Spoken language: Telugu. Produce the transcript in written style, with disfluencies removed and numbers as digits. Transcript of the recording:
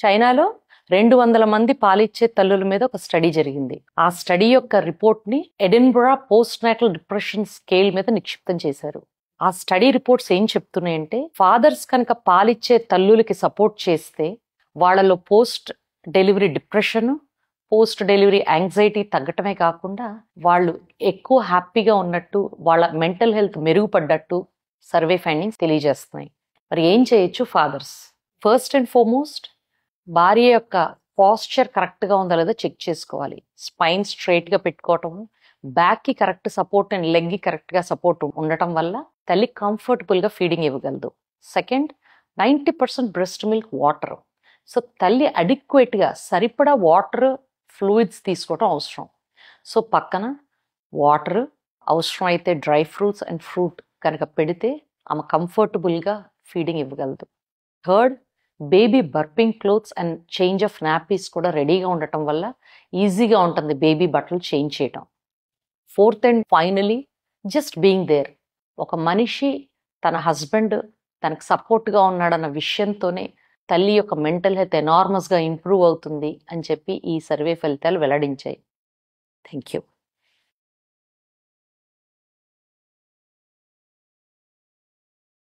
చైనాలో 200 మంది పాలిచ్చే తల్లుల మీద ఒక స్టడీ జరిగింది. ఆ స్టడీ యొక్క రిపోర్ట్ని ఎడిన్బరా పోస్ట్ నాటల్ డిప్రెషన్ స్కేల్ మీద నిక్షిప్తం చేశారు. ఆ స్టడీ రిపోర్ట్స్ ఏం చెప్తున్నాయంటే, ఫాదర్స్ కనుక పాలిచ్చే తల్లులకి సపోర్ట్ చేస్తే వాళ్ళలో post delivery depression, post delivery anxiety తగ్గటమే కాకుండా వాళ్ళు ఎక్కువ హ్యాపీగా ఉన్నట్టు, వాళ్ళ మెంటల్ హెల్త్ మెరుగుపడ్డట్టు సర్వే ఫైండింగ్స్ తెలియజేస్తున్నాయి. మరి ఏం చేయొచ్చు ఫాదర్స్? ఫస్ట్ అండ్ ఫార్మోస్ట్, భార్య యొక్క పాస్చర్ కరెక్ట్గా ఉందా లేదా చెక్ చేసుకోవాలి. స్పైన్ స్ట్రైట్గా పెట్టుకోవటం, బ్యాక్కి కరెక్ట్ సపోర్ట్ అండ్ లెగ్కి కరెక్ట్గా సపోర్ట్ ఉండటం వల్ల తల్లి కంఫర్టబుల్గా ఫీడింగ్ ఇవ్వగలదు. Second, 90% breast milk water. So తల్లి అడిక్వేట్గా సరిపడా వాటర్ ఫ్లూయిడ్స్ తీసుకోవటం అవసరం. సో పక్కన వాటర్, అవసరం అయితే డ్రై ఫ్రూట్స్ అండ్ ఫ్రూట్ కనుక పెడితే ఆమె కంఫర్టబుల్గా ఫీడింగ్ ఇవ్వగలదు. Third, baby burping clothes and change of nappies కూడా రెడీగా ఉండటం వల్ల ఈజీగా ఉంటుంది బేబీ బట్టలు చేంజ్ చేయటం. Fourth and finally, just being there. ఒక మనిషి తన హస్బెండ్ తనకు సపోర్ట్గా ఉన్నాడన్న విషయంతోనే తల్లి యొక్క మెంటల్ హెల్త్ ఎనార్మస్గా ఇంప్రూవ్ అవుతుంది అని చెప్పి ఈ సర్వే ఫలితాలు వెల్లడించాయి. Thank you.